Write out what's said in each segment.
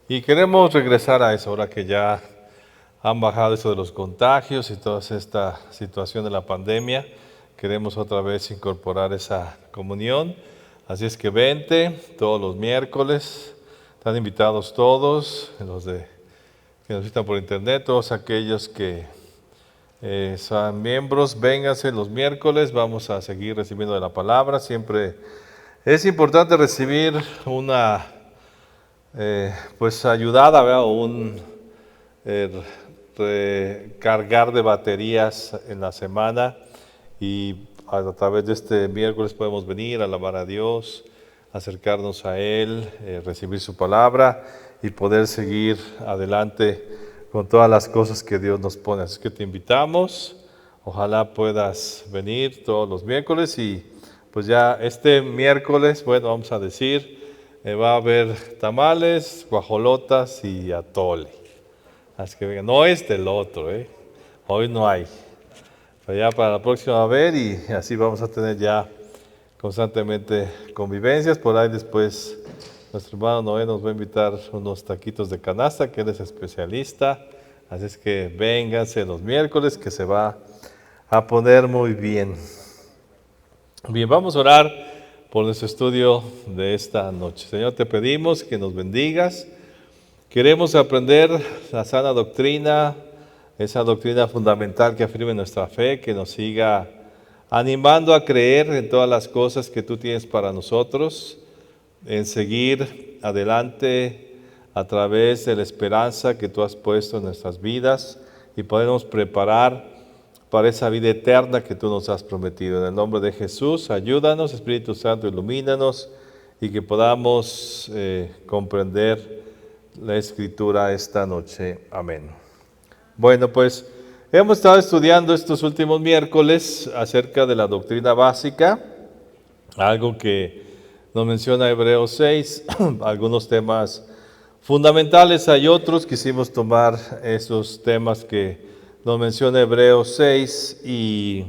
Y queremos regresar a eso, ahora que ya han bajado eso de los contagios y toda esta situación de la pandemia. Queremos otra vez incorporar esa comunión. Así es que vente todos los miércoles. Están invitados todos, que nos visitan por internet, todos aquellos que son miembros, vénganse los miércoles. Vamos a seguir recibiendo de la palabra. Siempre es importante recibir una ayudada, ¿verdad? O un recargar de baterías en la semana, y a través de este miércoles podemos venir a alabar a Dios, acercarnos a Él, recibir su palabra y poder seguir adelante con todas las cosas que Dios nos pone. Así que te invitamos, ojalá puedas venir todos los miércoles. Y pues ya este miércoles, bueno, vamos a decir, va a haber tamales, guajolotas y atole. Así que venga, no es del otro, hoy no hay. Pero ya para la próxima va a haber, y así vamos a tener ya constantemente convivencias. Por ahí después nuestro hermano Noé nos va a invitar unos taquitos de canasta, que él es especialista. Así es que vénganse los miércoles, que se va a poner muy bien. Bien, vamos a orar por nuestro estudio de esta noche. Señor, te pedimos que nos bendigas. Queremos aprender la sana doctrina, esa doctrina fundamental que afirme nuestra fe, que nos siga animando a creer en todas las cosas que tú tienes para nosotros, en seguir adelante a través de la esperanza que tú has puesto en nuestras vidas, y podernos preparar para esa vida eterna que tú nos has prometido. En el nombre de Jesús, ayúdanos, Espíritu Santo, ilumínanos, y que podamos comprender la Escritura esta noche. Amén. Bueno, pues hemos estado estudiando estos últimos miércoles acerca de la doctrina básica, algo que nos menciona Hebreos 6, algunos temas fundamentales. Hay otros, quisimos tomar esos temas que nos menciona Hebreos 6 y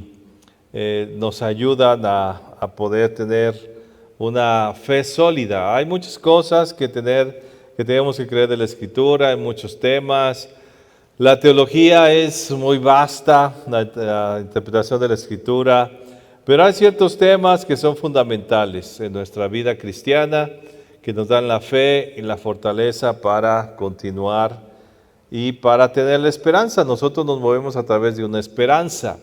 nos ayudan a poder tener una fe sólida. Hay muchas cosas que tenemos que creer de la Escritura, hay muchos temas. La teología es muy vasta, la interpretación de la Escritura, pero hay ciertos temas que son fundamentales en nuestra vida cristiana, que nos dan la fe y la fortaleza para continuar y para tener la esperanza. Nosotros nos movemos a través de una esperanza,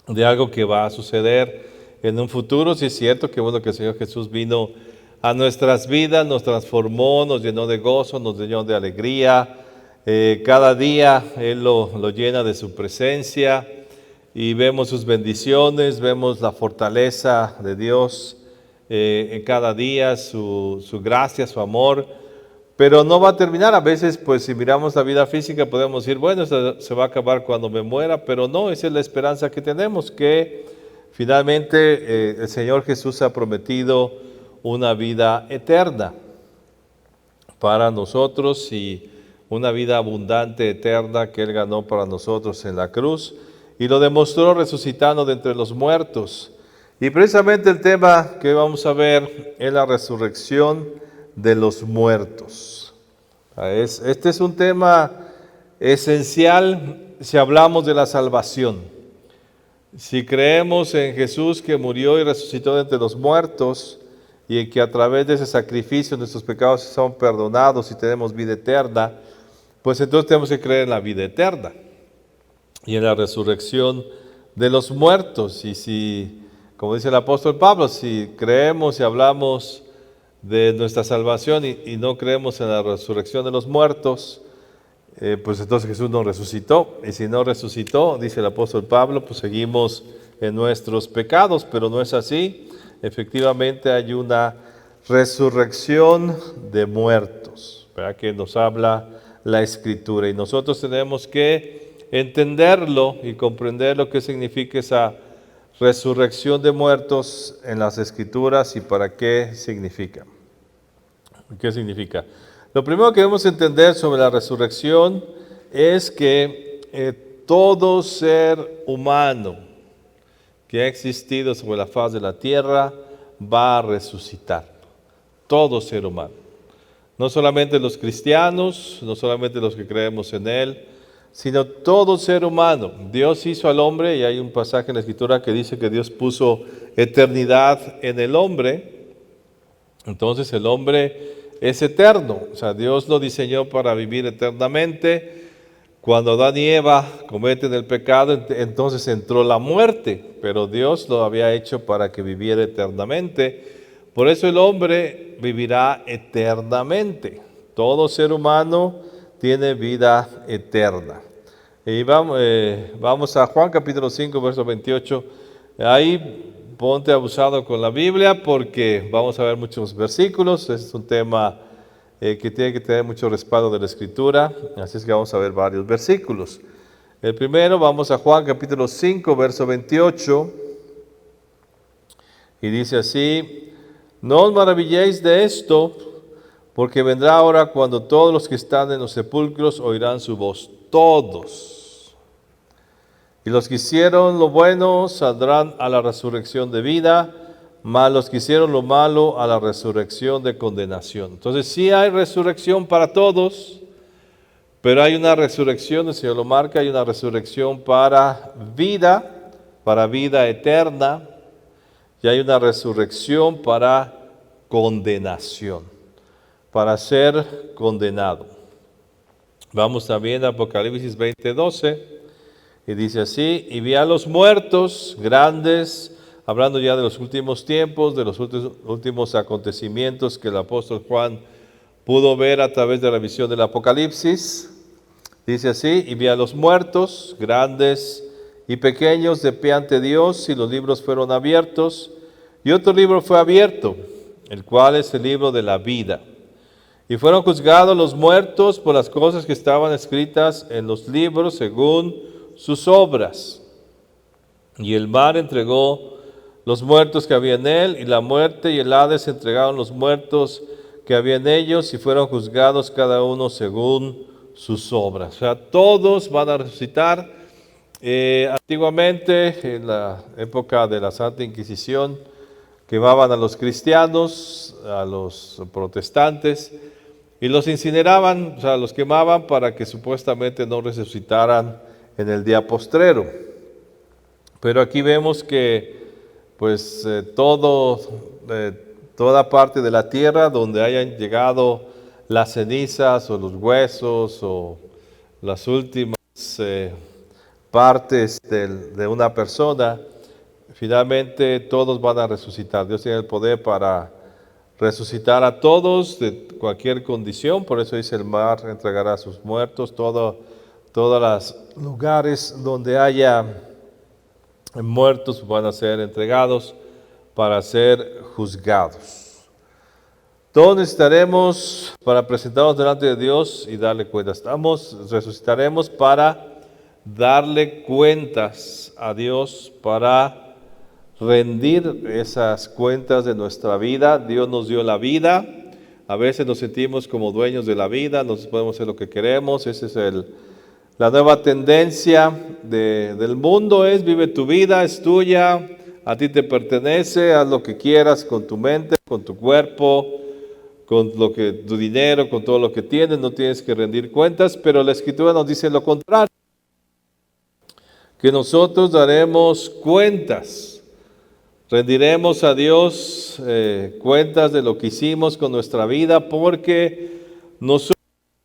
de algo que va a suceder en un futuro. Sí es cierto que bueno que el Señor Jesús vino a nuestras vidas, nos transformó, nos llenó de gozo, nos llenó de alegría. Cada día Él lo llena de su presencia, y vemos sus bendiciones, vemos la fortaleza de Dios en cada día, su gracia, su amor. Pero no va a terminar. A veces, pues si miramos la vida física, podemos decir, bueno, esto se va a acabar cuando me muera, pero no, esa es la esperanza que tenemos, que finalmente el Señor Jesús ha prometido una vida eterna para nosotros, y una vida abundante, eterna, que Él ganó para nosotros en la cruz, y lo demostró resucitando de entre los muertos. Y precisamente el tema que vamos a ver es la resurrección de los muertos. Este es un tema esencial si hablamos de la salvación. Si creemos en Jesús, que murió y resucitó de entre los muertos, y en que a través de ese sacrificio nuestros pecados son perdonados y tenemos vida eterna, pues entonces tenemos que creer en la vida eterna y en la resurrección de los muertos. Y si, como dice el apóstol Pablo, si creemos y hablamos de nuestra salvación y no creemos en la resurrección de los muertos, pues entonces Jesús no resucitó. Y si no resucitó, dice el apóstol Pablo, pues seguimos en nuestros pecados. Pero no es así. Efectivamente hay una resurrección de muertos, ¿verdad?, que nos habla la Escritura, y nosotros tenemos que entenderlo y comprender lo que significa esa resurrección de muertos en las Escrituras y para qué significa. ¿Qué significa? Lo primero que debemos entender sobre la resurrección es que todo ser humano que ha existido sobre la faz de la tierra va a resucitar. Todo ser humano. No solamente los cristianos, no solamente los que creemos en Él, sino todo ser humano. Dios hizo al hombre, y hay un pasaje en la Escritura que dice que Dios puso eternidad en el hombre. Entonces el hombre es eterno, o sea, Dios lo diseñó para vivir eternamente. Cuando Adán y Eva cometen el pecado, entonces entró la muerte, pero Dios lo había hecho para que viviera eternamente. Por eso el hombre vivirá eternamente. Todo ser humano tiene vida eterna. Y vamos a Juan capítulo 5, verso 28. Ahí ponte abusado con la Biblia porque vamos a ver muchos versículos. Es un tema que tiene que tener mucho respaldo de la Escritura. Así es que vamos a ver varios versículos. El primero, vamos a Juan capítulo 5, verso 28. Y dice así: no os maravilléis de esto, porque vendrá hora cuando todos los que están en los sepulcros oirán su voz, todos. Y los que hicieron lo bueno saldrán a la resurrección de vida, mas los que hicieron lo malo a la resurrección de condenación. Entonces sí hay resurrección para todos, pero hay una resurrección, el Señor lo marca, hay una resurrección para vida eterna, y hay una resurrección para condenación, para ser condenado. Vamos también a Apocalipsis 20:12, y dice así: y vi a los muertos grandes, hablando ya de los últimos tiempos, de los últimos acontecimientos que el apóstol Juan pudo ver a través de la visión del Apocalipsis. Dice así: y vi a los muertos grandes y pequeños de pie ante Dios, y los libros fueron abiertos, y otro libro fue abierto, el cual es el libro de la vida. Y fueron juzgados los muertos por las cosas que estaban escritas en los libros según sus obras. Y el mar entregó los muertos que había en él, y la muerte y el Hades entregaron los muertos que había en ellos, y fueron juzgados cada uno según sus obras. O sea, todos van a resucitar. Antiguamente, en la época de la Santa Inquisición, quemaban a los cristianos, a los protestantes, y los incineraban, o sea, los quemaban para que supuestamente no resucitaran en el día postrero. Pero aquí vemos que pues toda parte de la tierra donde hayan llegado las cenizas o los huesos o las últimas partes de una persona, finalmente todos van a resucitar. Dios tiene el poder para resucitar a todos de cualquier condición. Por eso dice: el mar entregará a sus muertos. Todos los lugares donde haya muertos van a ser entregados para ser juzgados. Todos necesitaremos para presentarnos delante de Dios y darle cuentas. Resucitaremos para darle cuentas a Dios, para rendir esas cuentas de nuestra vida. Dios nos dio la vida. A veces nos sentimos como dueños de la vida, nos podemos hacer lo que queremos. Esa es la nueva tendencia del mundo, es: vive tu vida, es tuya, a ti te pertenece, haz lo que quieras con tu mente, con tu cuerpo, con tu dinero, con todo lo que tienes, no tienes que rendir cuentas. Pero la Escritura nos dice lo contrario, que nosotros daremos cuentas, rendiremos a Dios cuentas de lo que hicimos con nuestra vida, porque nosotros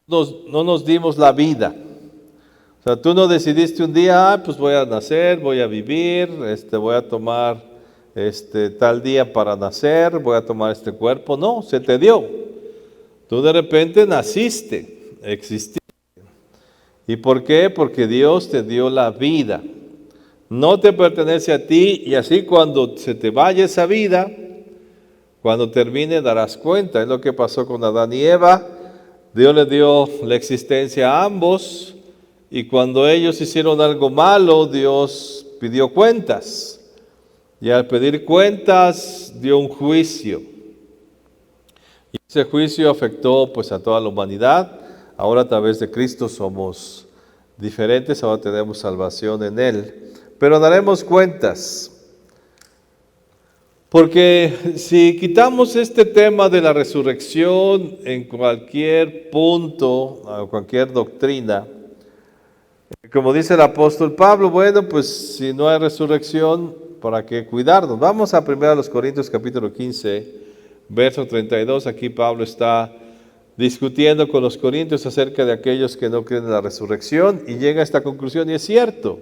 no nos dimos la vida. O sea, tú no decidiste un día: pues voy a nacer, voy a vivir, voy a tomar tal día para nacer, voy a tomar este cuerpo. No, se te dio. Tú de repente naciste, exististe. ¿Y por qué? Porque Dios te dio la vida. No te pertenece a ti, y así cuando se te vaya esa vida, cuando termine darás cuenta. Es lo que pasó con Adán y Eva. Dios les dio la existencia a ambos, y cuando ellos hicieron algo malo, Dios pidió cuentas. Y al pedir cuentas, dio un juicio. Y ese juicio afectó pues a toda la humanidad. Ahora a través de Cristo somos diferentes, ahora tenemos salvación en Él. Pero daremos cuentas. Porque si quitamos este tema de la resurrección en cualquier punto, o cualquier doctrina, como dice el apóstol Pablo, bueno, pues si no hay resurrección, ¿para qué cuidarnos? Vamos a 1 Corintios capítulo 15, verso 32. Aquí Pablo está discutiendo con los corintios acerca de aquellos que no creen en la resurrección y llega a esta conclusión, y es cierto.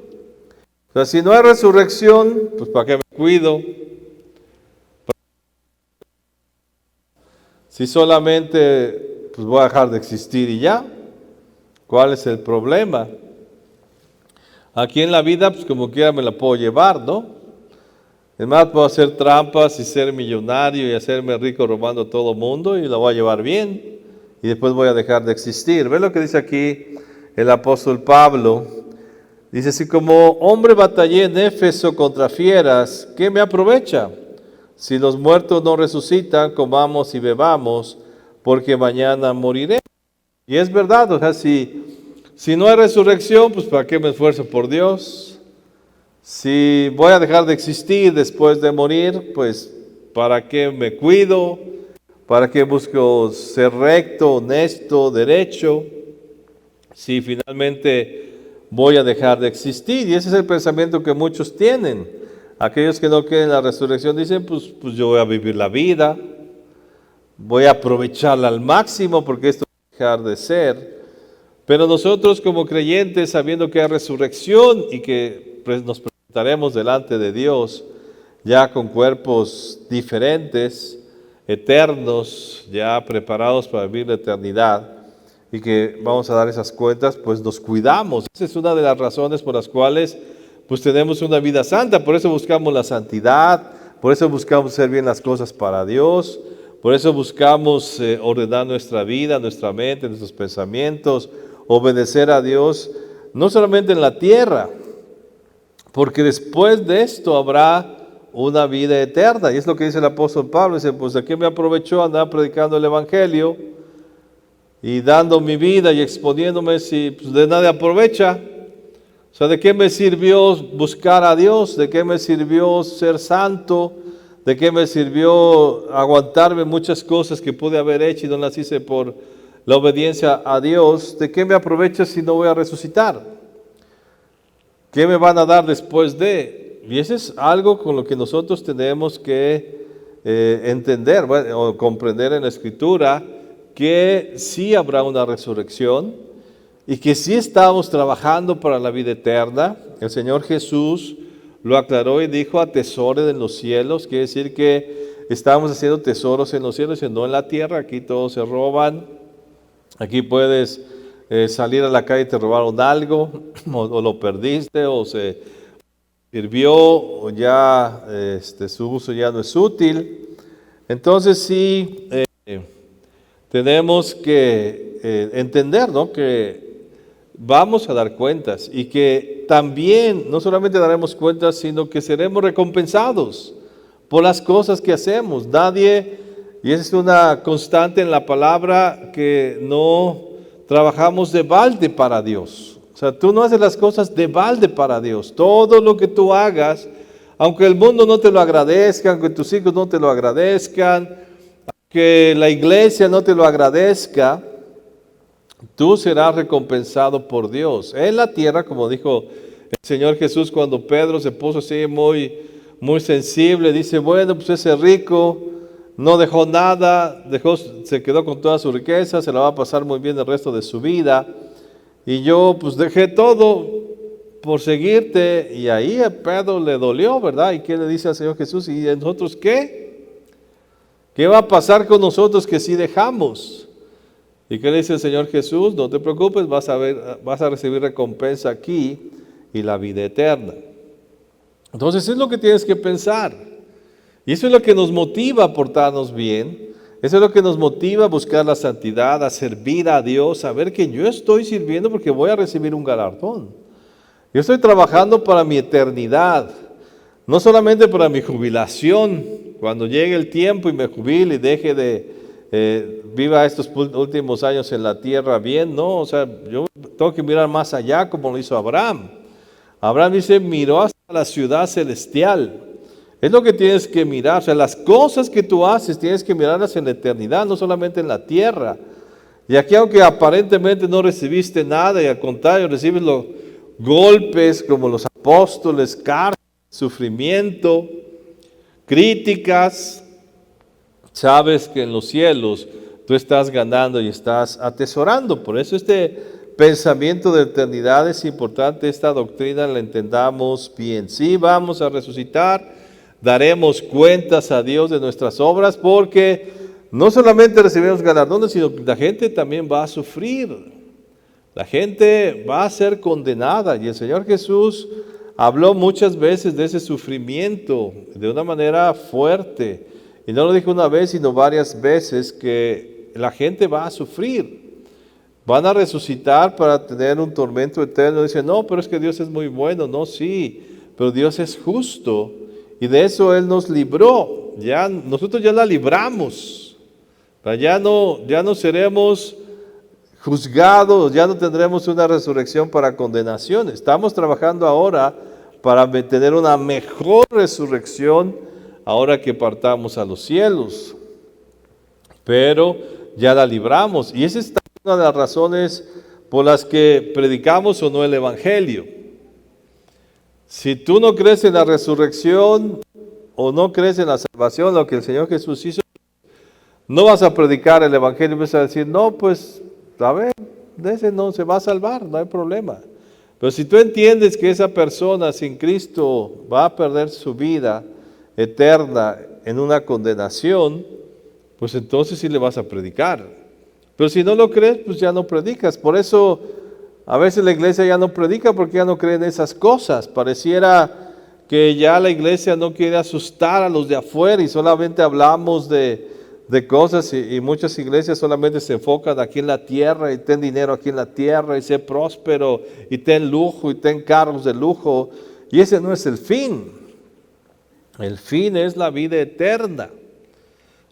O sea, si no hay resurrección, pues ¿para qué me cuido? Si solamente pues voy a dejar de existir y ya, ¿cuál es el problema? Aquí en la vida, pues como quiera me la puedo llevar, ¿no? Es más, puedo hacer trampas y ser millonario y hacerme rico robando a todo mundo y la voy a llevar bien. Y después voy a dejar de existir. ¿Ves lo que dice aquí el apóstol Pablo? Dice, si como hombre batallé en Éfeso contra fieras, ¿qué me aprovecha? Si los muertos no resucitan, comamos y bebamos, porque mañana moriré. Y es verdad, o sea, si no hay resurrección, pues ¿para qué me esfuerzo por Dios? Si voy a dejar de existir después de morir, pues ¿para qué me cuido? ¿Para qué busco ser recto, honesto, derecho? Si finalmente voy a dejar de existir. Y ese es el pensamiento que muchos tienen. Aquellos que no creen en la resurrección dicen, pues yo voy a vivir la vida, voy a aprovecharla al máximo porque esto va a dejar de ser. Pero nosotros como creyentes, sabiendo que hay resurrección y que nos presentaremos delante de Dios ya con cuerpos diferentes, eternos, ya preparados para vivir la eternidad y que vamos a dar esas cuentas, pues nos cuidamos. Esa es una de las razones por las cuales pues tenemos una vida santa. Por eso buscamos la santidad, por eso buscamos hacer bien las cosas para Dios, por eso buscamos ordenar nuestra vida, nuestra mente, nuestros pensamientos, obedecer a Dios, no solamente en la tierra, porque después de esto habrá una vida eterna. Y es lo que dice el apóstol Pablo, dice, pues ¿de qué me aprovechó andar predicando el evangelio y dando mi vida y exponiéndome si pues, de nada aprovecha? O sea, ¿de qué me sirvió buscar a Dios? ¿De qué me sirvió ser santo? ¿De qué me sirvió aguantarme muchas cosas que pude haber hecho y no las hice por la obediencia a Dios? ¿De qué me aprovecha si no voy a resucitar? ¿Qué me van a dar después de? Y eso es algo con lo que nosotros tenemos que entender o comprender en la Escritura, que sí habrá una resurrección y que sí estamos trabajando para la vida eterna. El Señor Jesús lo aclaró y dijo, atesoren en los cielos. Quiere decir que estamos haciendo tesoros en los cielos y no en la tierra. Aquí todos se roban. Aquí puedes salir a la calle y te robaron algo, o lo perdiste, o se sirvió, o ya su uso ya no es útil. Entonces sí tenemos que entender, ¿no?, que vamos a dar cuentas y que también no solamente daremos cuentas, sino que seremos recompensados por las cosas que hacemos. Nadie, y esa es una constante en la palabra, que no trabajamos de balde para Dios. O sea, tú no haces las cosas de balde para Dios. Todo lo que tú hagas, aunque el mundo no te lo agradezca, aunque tus hijos no te lo agradezcan, que la iglesia no te lo agradezca, tú serás recompensado por Dios. En la tierra, como dijo el Señor Jesús cuando Pedro se puso así muy sensible, dice, bueno, pues ese rico no dejó nada, se quedó con toda su riqueza, se la va a pasar muy bien el resto de su vida. Y yo pues dejé todo por seguirte. Y ahí a Pedro le dolió, ¿verdad? ¿Y qué le dice al Señor Jesús? ¿Y nosotros qué? ¿Qué va a pasar con nosotros que si dejamos? ¿Y qué le dice el Señor Jesús? No te preocupes, vas a recibir recompensa aquí y la vida eterna. Entonces es lo que tienes que pensar. Y eso es lo que nos motiva a portarnos bien. Eso es lo que nos motiva a buscar la santidad, a servir a Dios, saber que yo estoy sirviendo porque voy a recibir un galardón. Yo estoy trabajando para mi eternidad, no solamente para mi jubilación, cuando llegue el tiempo y me jubile y deje de viva estos últimos años en la tierra bien, no, o sea, yo tengo que mirar más allá como lo hizo Abraham. Abraham dice, miró hasta la ciudad celestial. Es lo que tienes que mirar. O sea, las cosas que tú haces tienes que mirarlas en la eternidad, no solamente en la tierra. Y aquí, aunque aparentemente no recibiste nada, y al contrario, recibes los golpes como los apóstoles, cárcel, sufrimiento, críticas, sabes que en los cielos tú estás ganando y estás atesorando. Por eso este pensamiento de eternidad es importante, esta doctrina la entendamos bien. Sí, vamos a resucitar, daremos cuentas a Dios de nuestras obras, porque no solamente recibimos galardones, sino que la gente también va a sufrir. La gente va a ser condenada, y el Señor Jesús habló muchas veces de ese sufrimiento de una manera fuerte. Y no lo dijo una vez, sino varias veces, que la gente va a sufrir. Van a resucitar para tener un tormento eterno. Dicen, no, pero es que Dios es muy bueno. No, sí, pero Dios es justo. Y de eso Él nos libró. Nosotros ya la libramos. Ya no seremos juzgados, ya no tendremos una resurrección para condenación. Estamos trabajando ahora para tener una mejor resurrección ahora que partamos a los cielos. Pero ya la libramos. Y esa es una de las razones por las que predicamos o no el Evangelio. Si tú no crees en la resurrección o no crees en la salvación, lo que el Señor Jesús hizo, no vas a predicar el Evangelio y vas a decir, no, pues, a ver, de ese no se va a salvar, no hay problema. Pero si tú entiendes que esa persona sin Cristo va a perder su vida eterna en una condenación, pues entonces sí le vas a predicar. Pero si no lo crees, pues ya no predicas. Por eso a veces la iglesia ya no predica, porque ya no cree en esas cosas. Pareciera que ya la iglesia no quiere asustar a los de afuera y solamente hablamos de cosas, y muchas iglesias solamente se enfocan aquí en la tierra, y ten dinero aquí en la tierra, y sé próspero, y ten lujo, y ten carros de lujo. Y ese no es el fin. El fin es la vida eterna.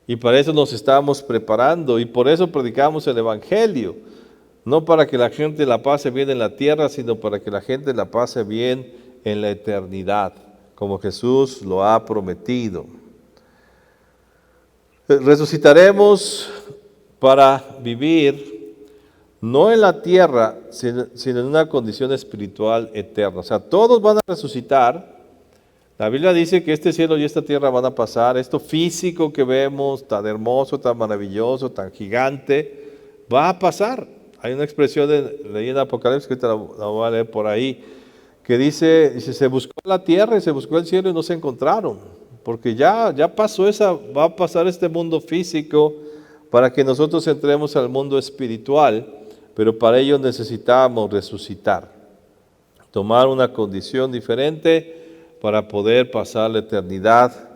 Y para eso nos estamos preparando, y por eso predicamos el Evangelio. No para que la gente la pase bien en la tierra, sino para que la gente la pase bien en la eternidad, como Jesús lo ha prometido. Resucitaremos para vivir no en la tierra, sino en una condición espiritual eterna. O sea, todos van a resucitar. La Biblia dice que este cielo y esta tierra van a pasar. Esto físico que vemos, tan hermoso, tan maravilloso, tan gigante, va a pasar. Hay una expresión leí en Apocalipsis, que la voy a leer por ahí, que dice, se buscó la tierra y se buscó el cielo y no se encontraron. Porque ya pasó va a pasar este mundo físico para que nosotros entremos al mundo espiritual, pero para ello necesitamos resucitar, tomar una condición diferente para poder pasar la eternidad,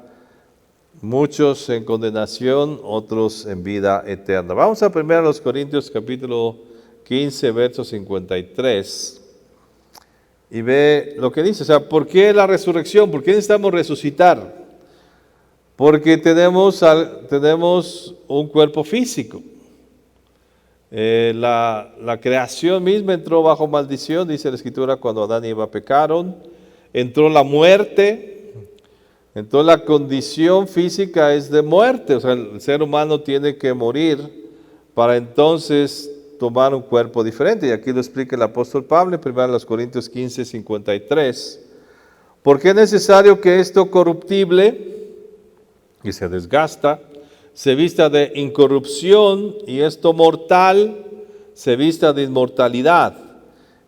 muchos en condenación, otros en vida eterna. Vamos a 1 Corintios capítulo 15, verso 53, y ve lo que dice. O sea, ¿por qué la resurrección? ¿Por qué necesitamos resucitar? Porque tenemos un cuerpo físico. La creación misma entró bajo maldición, dice la Escritura, cuando Adán y Eva pecaron. Entró la muerte. Entonces la condición física es de muerte. O sea, el ser humano tiene que morir para entonces tomar un cuerpo diferente. Y aquí lo explica el apóstol Pablo en 1 Corintios 15, 53. Porque es necesario que esto corruptible, que se desgasta, se vista de incorrupción, y esto mortal se vista de inmortalidad.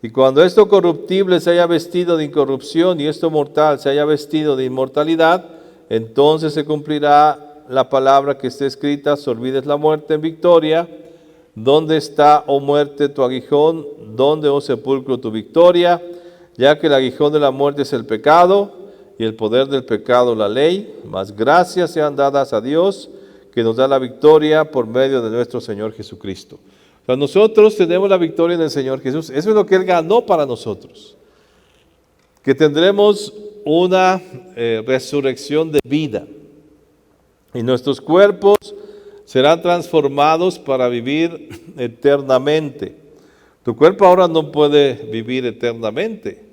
Y cuando esto corruptible se haya vestido de incorrupción y esto mortal se haya vestido de inmortalidad, entonces se cumplirá la palabra que está escrita: sorbides la muerte en victoria. ¿Dónde está, oh muerte, tu aguijón? ¿Dónde, oh sepulcro, tu victoria? Ya que el aguijón de la muerte es el pecado, y el poder del pecado la ley. Mas gracias sean dadas a Dios, que nos da la victoria por medio de nuestro Señor Jesucristo. O sea, nosotros tenemos la victoria en el Señor Jesús. Eso es lo que Él ganó para nosotros. Que tendremos una resurrección de vida. Y nuestros cuerpos serán transformados para vivir eternamente. Tu cuerpo ahora no puede vivir eternamente,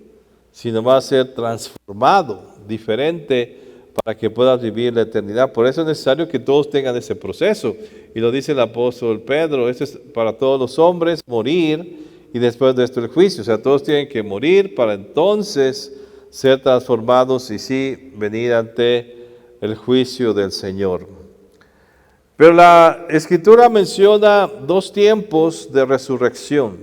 sino va a ser transformado, diferente, para que puedas vivir la eternidad. Por eso es necesario que todos tengan ese proceso. Y lo dice el apóstol Pedro, esto es para todos los hombres, morir y después de esto el juicio. O sea, todos tienen que morir para entonces ser transformados y sí venir ante el juicio del Señor. Pero la Escritura menciona dos tiempos de resurrección,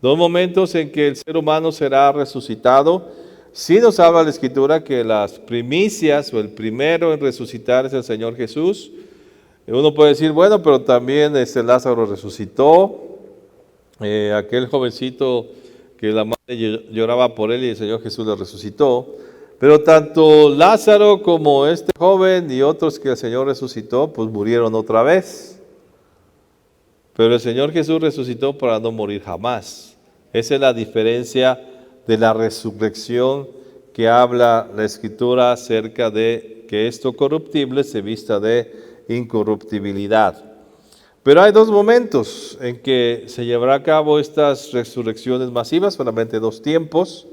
dos momentos en que el ser humano será resucitado. Sí nos habla la Escritura que las primicias o el primero en resucitar es el Señor Jesús. Uno puede decir, bueno, pero también Lázaro resucitó, aquel jovencito que la madre lloraba por él y el Señor Jesús le resucitó. Pero tanto Lázaro como este joven y otros que el Señor resucitó, pues murieron otra vez. Pero el Señor Jesús resucitó para no morir jamás. Esa es la diferencia de la resurrección que habla la Escritura acerca de que esto corruptible se vista de incorruptibilidad. Pero hay dos momentos en que se llevará a cabo estas resurrecciones masivas, solamente dos tiempos.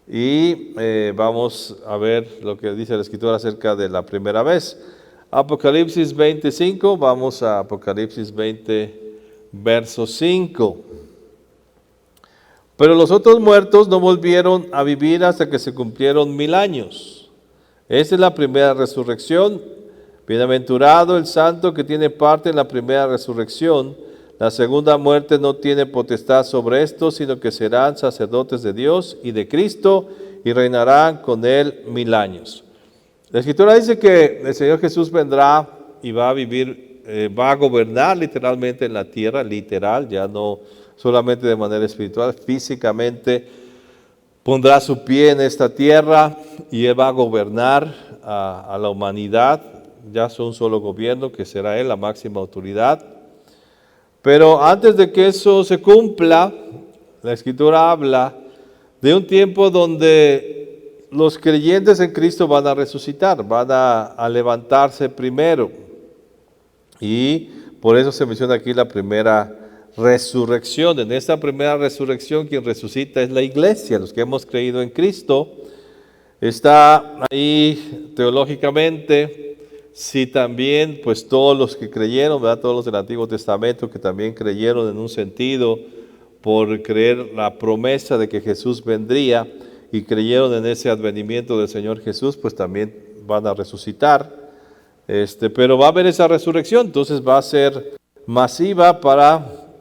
Y vamos a ver lo que dice la Escritura acerca de la primera vez. Apocalipsis 25, vamos a Apocalipsis 20, verso 5. Pero los otros muertos no volvieron a vivir hasta que se cumplieron 1000 años. Esta es la primera resurrección. Bienaventurado el santo que tiene parte en la primera resurrección. La segunda muerte no tiene potestad sobre esto, sino que serán sacerdotes de Dios y de Cristo y reinarán con él 1000 años. La Escritura dice que el Señor Jesús vendrá y va a vivir, va a gobernar literalmente en la tierra, literal, ya no solamente de manera espiritual, físicamente pondrá su pie en esta tierra y él va a gobernar a la humanidad. Ya es un solo gobierno que será él la máxima autoridad. Pero antes de que eso se cumpla, la Escritura habla de un tiempo donde los creyentes en Cristo van a resucitar, van a levantarse primero. Y por eso se menciona aquí la primera resurrección. En esta primera resurrección quien resucita es la iglesia, los que hemos creído en Cristo. Está ahí teológicamente. Si también, pues todos los que creyeron, ¿verdad? Todos los del Antiguo Testamento que también creyeron en un sentido por creer la promesa de que Jesús vendría y creyeron en ese advenimiento del Señor Jesús, pues también van a resucitar. Pero va a haber esa resurrección, entonces va a ser masiva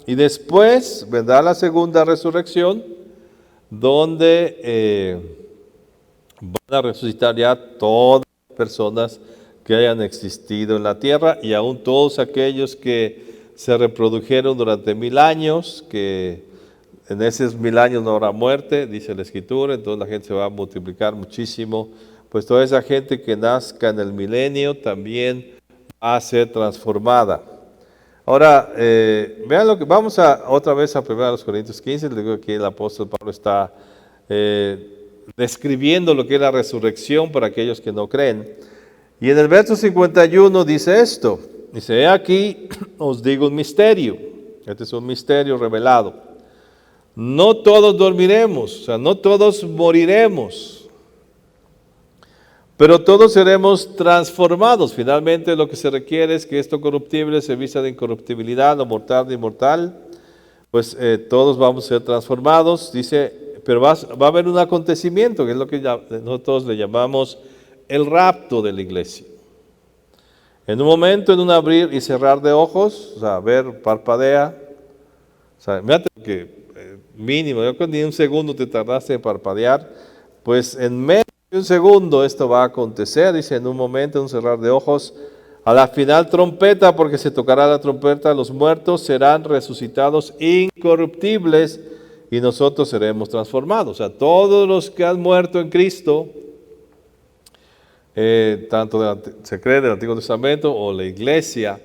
y después vendrá la segunda resurrección donde van a resucitar ya todas las personas que hayan existido en la tierra y aún todos aquellos que se reprodujeron durante 1000 años, que en esos 1000 años no habrá muerte, dice la Escritura, entonces la gente se va a multiplicar muchísimo. Pues toda esa gente que nazca en el milenio también va a ser transformada. Ahora, vean lo que vamos otra vez a 1 Corintios 15, les digo que el apóstol Pablo está describiendo lo que es la resurrección para aquellos que no creen. Y en el verso 51 dice esto, dice, he aquí os digo un misterio, este es un misterio revelado, no todos dormiremos, o sea, no todos moriremos, pero todos seremos transformados. Finalmente lo que se requiere es que esto corruptible se vista de incorruptibilidad, lo mortal de inmortal, pues todos vamos a ser transformados, dice, pero va a haber un acontecimiento, que es lo que nosotros le llamamos el rapto de la iglesia. En un momento, en un abrir y cerrar de ojos, o sea, ver, parpadea. O sea, fíjate que mínimo, yo creo que ni un segundo te tardaste en parpadear, pues en medio de un segundo esto va a acontecer, dice, en un momento, en un cerrar de ojos, a la final trompeta, porque se tocará la trompeta, los muertos serán resucitados incorruptibles y nosotros seremos transformados. O sea, todos los que han muerto en Cristo, tanto se cree del Antiguo Testamento o la iglesia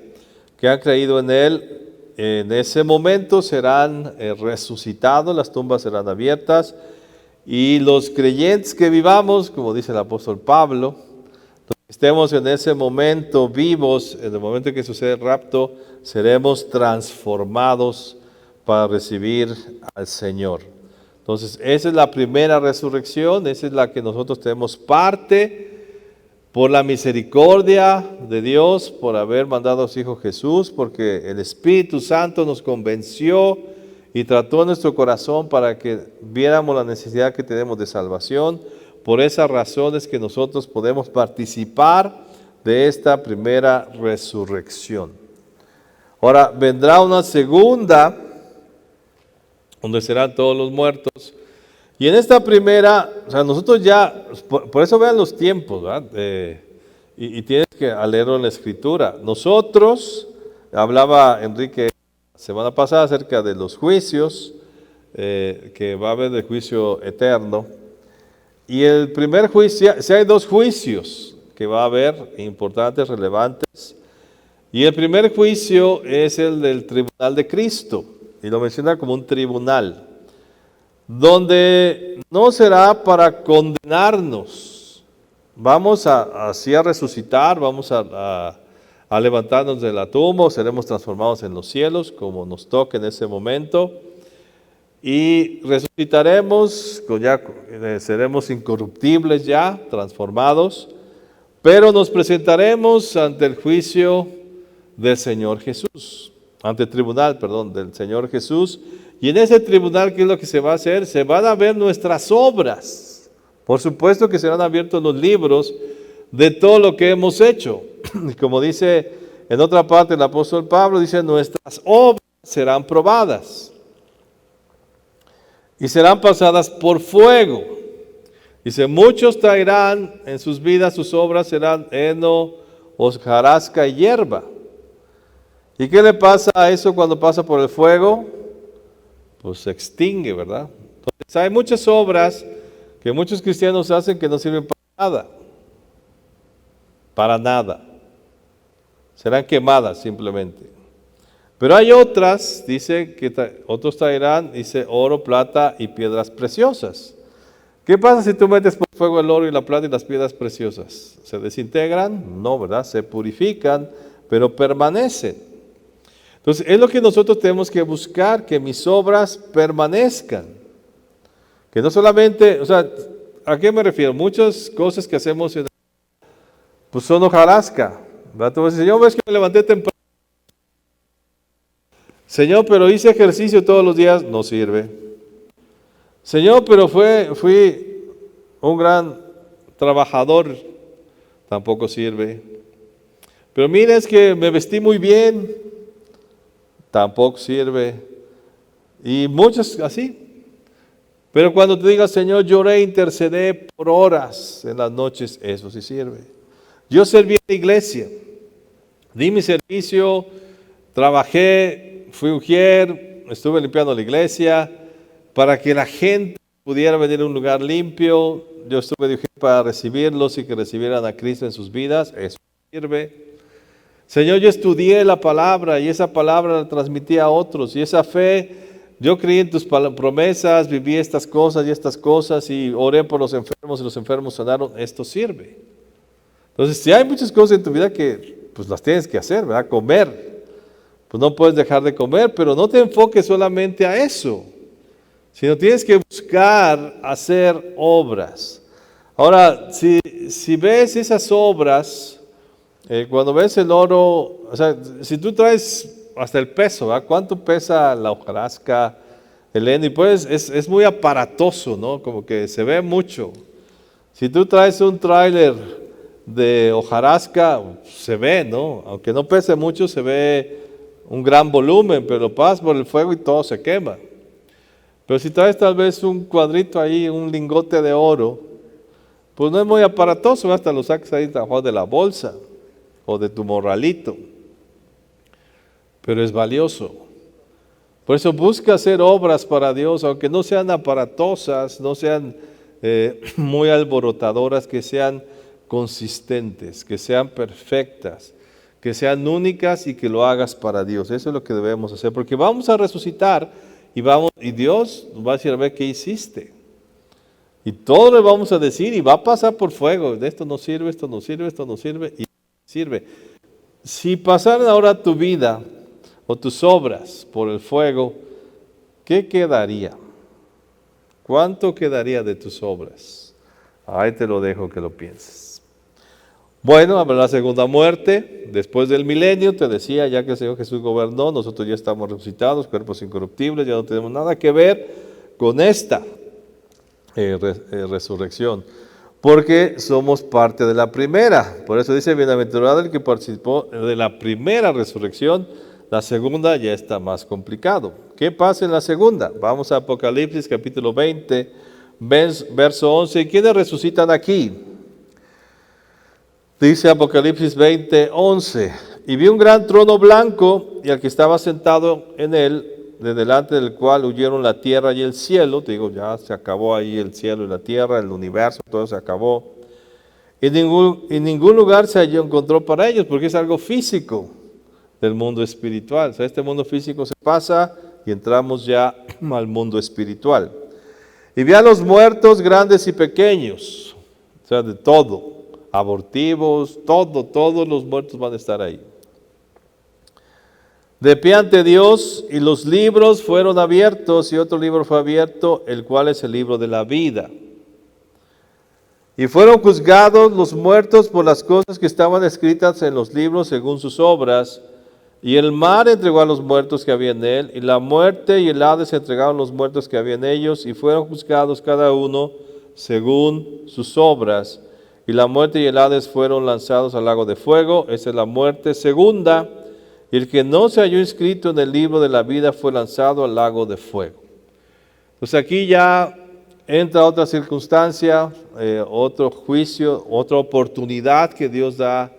que han creído en él, en ese momento serán resucitados, las tumbas serán abiertas y los creyentes que vivamos, como dice el apóstol Pablo, los que estemos en ese momento vivos, en el momento en que sucede el rapto, seremos transformados para recibir al Señor. Entonces, esa es la primera resurrección, esa es la que nosotros tenemos parte. por la misericordia de Dios, por haber mandado a su Hijo Jesús, porque el Espíritu Santo nos convenció y trató nuestro corazón para que viéramos la necesidad que tenemos de salvación. Por esas razones que nosotros podemos participar de esta primera resurrección. Ahora vendrá una segunda, donde serán todos los muertos. Y en esta primera, o sea, nosotros ya, por eso vean los tiempos, ¿verdad? Y tienes que leerlo en la Escritura. Nosotros, hablaba Enrique la semana pasada acerca de los juicios, que va a haber de juicio eterno. Y el primer juicio, si hay dos juicios que va a haber, importantes, relevantes. Y el primer juicio es el del tribunal de Cristo, y lo menciona como un tribunal, donde no será para condenarnos. Vamos así a resucitar, vamos a levantarnos de la tumba, seremos transformados en los cielos, como nos toque en ese momento, y resucitaremos, seremos incorruptibles ya, transformados, pero nos presentaremos ante el juicio del Señor Jesús, ante el tribunal, perdón, del Señor Jesús. Y en ese tribunal, ¿qué es lo que se va a hacer? Se van a ver nuestras obras. Por supuesto que serán abiertos los libros de todo lo que hemos hecho. Como dice en otra parte el apóstol Pablo, dice, nuestras obras serán probadas y serán pasadas por fuego. Dice, muchos traerán en sus vidas, sus obras serán heno, hojarasca y hierba. ¿Y qué le pasa a eso cuando pasa por el fuego? Pues se extingue, ¿verdad? Entonces hay muchas obras que muchos cristianos hacen que no sirven para nada. Para nada. Serán quemadas simplemente. Pero hay otras, dice que otros traerán, dice oro, plata y piedras preciosas. ¿Qué pasa si tú metes por fuego el oro y la plata y las piedras preciosas? ¿Se desintegran? No, ¿verdad? Se purifican, pero permanecen. Entonces, es lo que nosotros tenemos que buscar, que mis obras permanezcan. Que no solamente, o sea, ¿a qué me refiero? Muchas cosas que hacemos pues son hojarasca. ¿Verdad? Tú vas a decir, Señor, ves que me levanté temprano. Señor, pero hice ejercicio todos los días. No sirve. Señor, pero fui un gran trabajador. Tampoco sirve. Pero mira, es que me vestí muy bien. Tampoco sirve. Y muchas así. Pero cuando te digas, Señor, lloré, intercedé por horas en las noches, eso sí sirve. Yo serví en la iglesia, di mi servicio, trabajé, fui ujier, estuve limpiando la iglesia, para que la gente pudiera venir a un lugar limpio. Yo estuve de ujier para recibirlos y que recibieran a Cristo en sus vidas, eso sirve. Señor, yo estudié la palabra y esa palabra la transmití a otros. Y esa fe, yo creí en tus promesas, viví estas cosas y oré por los enfermos y los enfermos sanaron. Esto sirve. Entonces, si hay muchas cosas en tu vida que pues las tienes que hacer, ¿verdad? Comer. Pues no puedes dejar de comer, pero no te enfoques solamente a eso, sino tienes que buscar hacer obras. Ahora, si ves esas obras, cuando ves el oro, o sea, si tú traes hasta el peso, ¿verdad? ¿Cuánto pesa la hojarasca, el heno? Y pues es muy aparatoso, ¿no? Como que se ve mucho. Si tú traes un tráiler de hojarasca, se ve, ¿no? Aunque no pese mucho, se ve un gran volumen, pero pasas por el fuego y todo se quema. Pero si traes tal vez un cuadrito ahí, un lingote de oro, pues no es muy aparatoso, hasta lo sacas ahí abajo de la bolsa o de tu morralito, pero es valioso. Por eso busca hacer obras para Dios, aunque no sean aparatosas, no sean muy alborotadoras, que sean consistentes, que sean perfectas, que sean únicas y que lo hagas para Dios. Eso es lo que debemos hacer, porque vamos a resucitar y Dios nos va a decir, a ver qué hiciste. Y todo le vamos a decir y va a pasar por fuego. De esto no sirve, esto no sirve, esto no sirve y sirve. Si pasaran ahora tu vida o tus obras por el fuego, ¿qué quedaría? ¿Cuánto quedaría de tus obras? Ahí te lo dejo que lo pienses. Bueno, habrá la segunda muerte, después del milenio, te decía, ya que el Señor Jesús gobernó, nosotros ya estamos resucitados, cuerpos incorruptibles, ya no tenemos nada que ver con esta resurrección, porque somos parte de la primera. Por eso dice, bienaventurado el que participó de la primera resurrección, la segunda ya está más complicado. ¿Qué pasa en la segunda? Vamos a Apocalipsis capítulo 20, verso 11. ¿Quiénes resucitan aquí? Dice Apocalipsis 20, 11. Y vi un gran trono blanco y al que estaba sentado en él, de delante del cual huyeron la tierra y el cielo. Te digo, ya se acabó ahí el cielo y la tierra, el universo, todo se acabó. Y en ningún lugar se encontró para ellos, porque es algo físico del mundo espiritual. O sea, este mundo físico se pasa y entramos ya al mundo espiritual. Y vi a los muertos grandes y pequeños, o sea, de todo, abortivos, todos los muertos van a estar ahí. De pie ante Dios, y los libros fueron abiertos, y otro libro fue abierto, el cual es el libro de la vida. Y fueron juzgados los muertos por las cosas que estaban escritas en los libros según sus obras. Y el mar entregó a los muertos que había en él, y la muerte y el Hades entregaron los muertos que había en ellos, y fueron juzgados cada uno según sus obras. Y la muerte y el Hades fueron lanzados al lago de fuego. Esa es la muerte segunda. Y el que no se halló inscrito en el libro de la vida fue lanzado al lago de fuego. Entonces aquí ya entra otra circunstancia, otro juicio, otra oportunidad que Dios da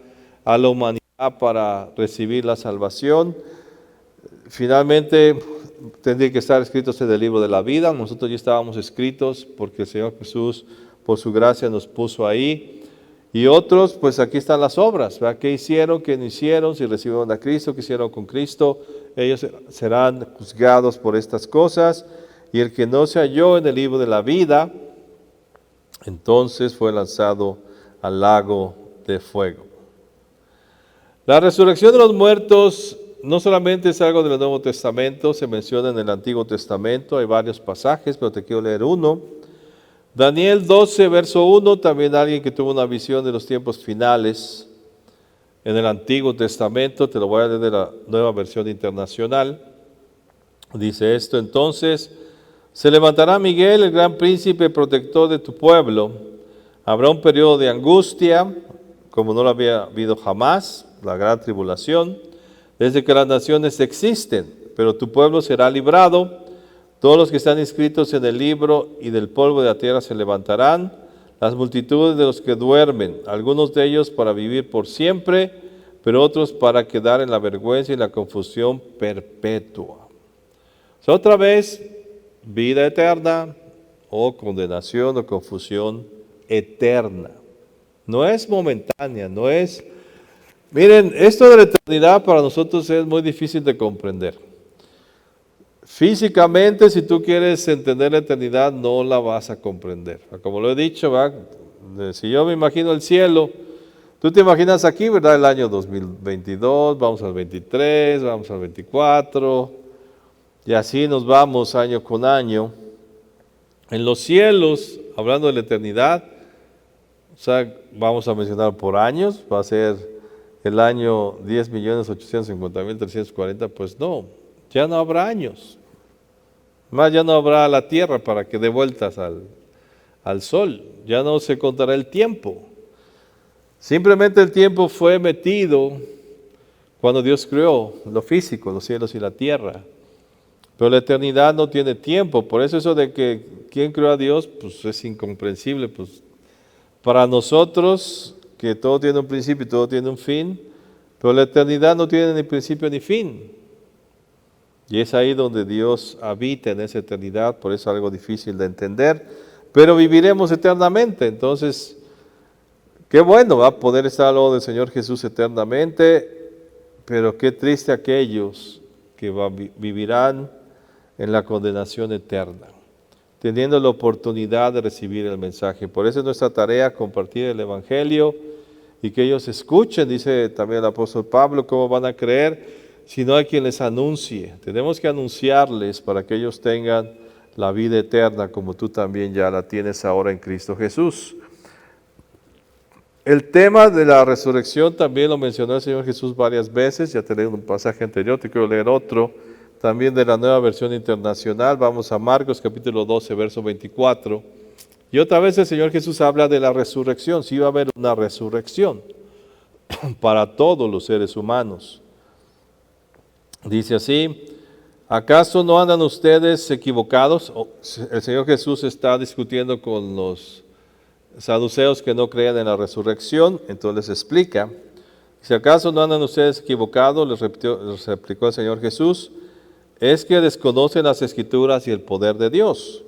a la humanidad para recibir la salvación. Finalmente tendría que estar escritos en el libro de la vida. Nosotros ya estábamos escritos porque el Señor Jesús por su gracia nos puso ahí. Y otros, pues aquí están las obras, ¿verdad? ¿Qué hicieron, qué no hicieron? Si recibieron a Cristo, qué hicieron con Cristo, ellos serán juzgados por estas cosas. Y el que no se halló en el libro de la vida, entonces fue lanzado al lago de fuego. La resurrección de los muertos no solamente es algo del Nuevo Testamento, se menciona en el Antiguo Testamento, hay varios pasajes, pero te quiero leer uno. Daniel 12, verso 1, también alguien que tuvo una visión de los tiempos finales en el Antiguo Testamento, te lo voy a leer de la Nueva Versión Internacional. Dice esto: entonces se levantará Miguel, el gran príncipe protector de tu pueblo. Habrá un periodo de angustia, como no lo había habido jamás, la gran tribulación, desde que las naciones existen, pero tu pueblo será librado. Todos los que están inscritos en el libro y del polvo de la tierra se levantarán, las multitudes de los que duermen, algunos de ellos para vivir por siempre, pero otros para quedar en la vergüenza y la confusión perpetua. O sea, otra vez, vida eterna o condenación o confusión eterna. No es momentánea, no es... Miren, esto de la eternidad para nosotros es muy difícil de comprender. Físicamente, si tú quieres entender la eternidad, no la vas a comprender. Como lo he dicho, ¿verdad? Si yo me imagino el cielo, tú te imaginas aquí, ¿verdad? El año 2022, vamos al 23, vamos al 24, y así nos vamos año con año. En los cielos, hablando de la eternidad, o sea, vamos a mencionar por años, va a ser el año 10.850.340, pues no, ya no habrá años. Más ya no habrá la tierra para que dé vueltas al sol. Ya no se contará el tiempo. Simplemente el tiempo fue metido cuando Dios creó lo físico, los cielos y la tierra. Pero la eternidad no tiene tiempo. Por eso de que ¿quién creó a Dios? Pues es incomprensible. Pues para nosotros, que todo tiene un principio y todo tiene un fin, pero la eternidad no tiene ni principio ni fin. Y es ahí donde Dios habita en esa eternidad, por eso es algo difícil de entender, pero viviremos eternamente. Entonces, qué bueno va a poder estar al lado del Señor Jesús eternamente, pero qué triste aquellos que vivirán en la condenación eterna, teniendo la oportunidad de recibir el mensaje. Por eso es nuestra tarea compartir el Evangelio y que ellos escuchen, dice también el apóstol Pablo, cómo van a creer si no hay quien les anuncie. Tenemos que anunciarles para que ellos tengan la vida eterna como tú también ya la tienes ahora en Cristo Jesús. El tema de la resurrección también lo mencionó el Señor Jesús varias veces. Ya te leí un pasaje anterior, te quiero leer otro. También de la Nueva Versión Internacional. Vamos a Marcos capítulo 12, verso 24. Y otra vez el Señor Jesús habla de la resurrección. Sí va a haber una resurrección para todos los seres humanos. Dice así: ¿acaso no andan ustedes equivocados? El Señor Jesús está discutiendo con los saduceos que no creían en la resurrección, entonces les explica. Si acaso no andan ustedes equivocados, les replicó el Señor Jesús, es que desconocen las Escrituras y el poder de Dios.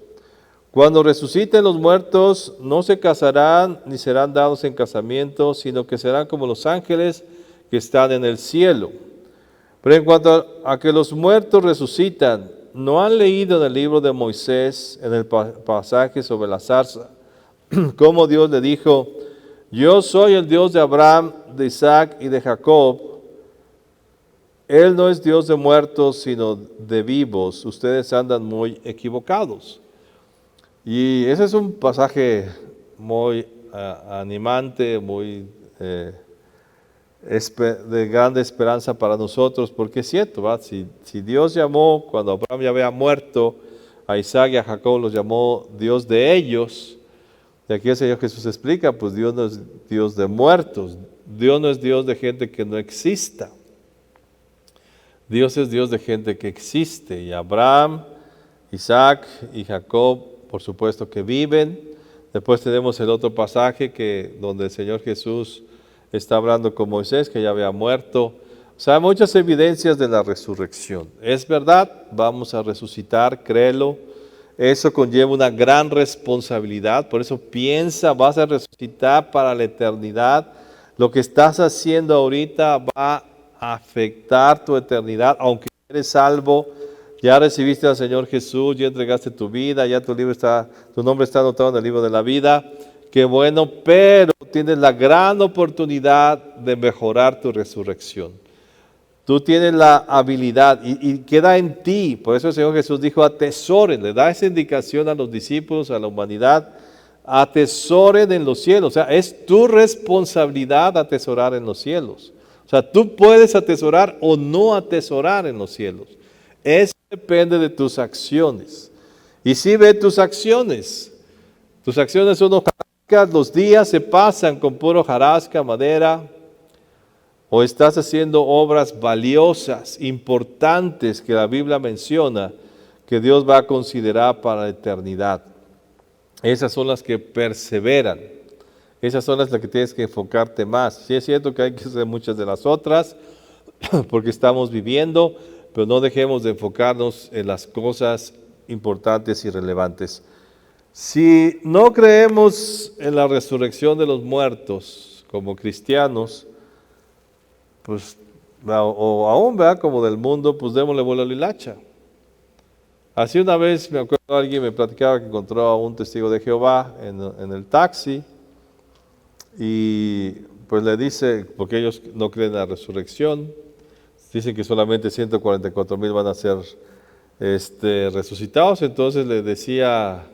Cuando resuciten los muertos, no se casarán ni serán dados en casamiento, sino que serán como los ángeles que están en el cielo. Pero en cuanto a que los muertos resucitan, ¿no han leído en el libro de Moisés, en el pasaje sobre la zarza, cómo Dios le dijo: yo soy el Dios de Abraham, de Isaac y de Jacob? Él no es Dios de muertos, sino de vivos. Ustedes andan muy equivocados. Y ese es un pasaje muy animante, muy de grande esperanza para nosotros, porque es cierto, ¿va? Si Dios llamó, cuando Abraham ya había muerto, a Isaac y a Jacob los llamó Dios de ellos, y aquí el Señor Jesús explica, pues Dios no es Dios de muertos, Dios no es Dios de gente que no exista, Dios es Dios de gente que existe, y Abraham, Isaac y Jacob, por supuesto que viven. Después tenemos el otro pasaje donde el Señor Jesús está hablando con Moisés, que ya había muerto. O sea, muchas evidencias de la resurrección. Es verdad, vamos a resucitar, créelo. Eso conlleva una gran responsabilidad, por eso piensa, vas a resucitar para la eternidad. Lo que estás haciendo ahorita va a afectar tu eternidad, aunque eres salvo, ya recibiste al Señor Jesús, ya entregaste tu vida, ya tu nombre está anotado en el libro de la vida. Qué bueno, pero tienes la gran oportunidad de mejorar tu resurrección. Tú tienes la habilidad y queda en ti. Por eso el Señor Jesús dijo: atesoren, le da esa indicación a los discípulos, a la humanidad: atesoren en los cielos. O sea, es tu responsabilidad atesorar en los cielos. O sea, tú puedes atesorar o no atesorar en los cielos. Eso depende de tus acciones. Y si ve tus acciones son hojarascas, los días se pasan con puro hojarasca, madera, o estás haciendo obras valiosas, importantes, que la Biblia menciona, que Dios va a considerar para la eternidad. Esas son las que perseveran. Esas son las que tienes que enfocarte más. Sí es cierto que hay que hacer muchas de las otras, porque estamos viviendo, pero no dejemos de enfocarnos en las cosas importantes y relevantes. Si no creemos en la resurrección de los muertos como cristianos, pues, o aún, ¿verdad?, como del mundo, pues démosle vuelo a la hilacha. Así una vez, me acuerdo, alguien me platicaba que encontró a un testigo de Jehová en el taxi, y pues le dice, porque ellos no creen en la resurrección, dicen que solamente 144,000 van a ser resucitados. Entonces le decía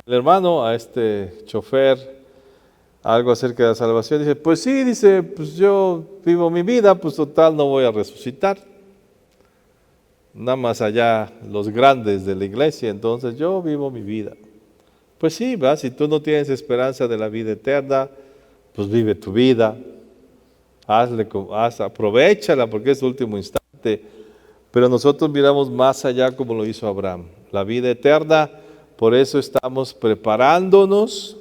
el hermano a este chofer algo acerca de la salvación. Dice: pues sí, dice, pues yo vivo mi vida, pues total no voy a resucitar. Nada más allá los grandes de la iglesia, entonces yo vivo mi vida. Pues sí, ¿verdad? Si tú no tienes esperanza de la vida eterna, pues vive tu vida. Aprovéchala porque es tu último instante. Pero nosotros miramos más allá, como lo hizo Abraham, la vida eterna. Por eso estamos preparándonos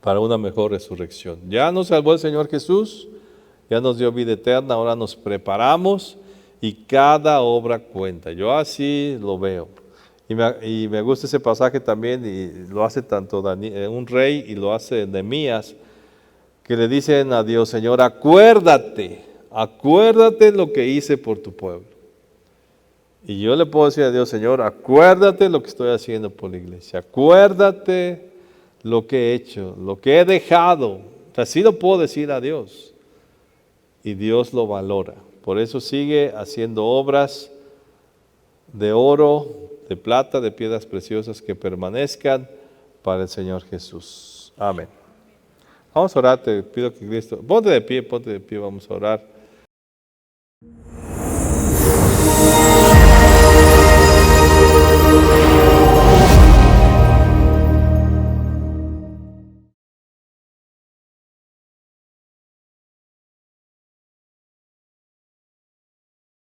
para una mejor resurrección. Ya nos salvó el Señor Jesús, ya nos dio vida eterna, ahora nos preparamos y cada obra cuenta. Yo así lo veo. Y me gusta ese pasaje también, y lo hace tanto un rey y lo hace Nehemías, que le dicen a Dios: Señor, acuérdate lo que hice por tu pueblo. Y yo le puedo decir a Dios: Señor, acuérdate lo que estoy haciendo por la iglesia, acuérdate lo que he hecho, lo que he dejado. Así lo puedo decir a Dios. Y Dios lo valora. Por eso sigue haciendo obras de oro, de plata, de piedras preciosas que permanezcan para el Señor Jesús. Amén. Vamos a orar, te pido que Cristo, ponte de pie, vamos a orar.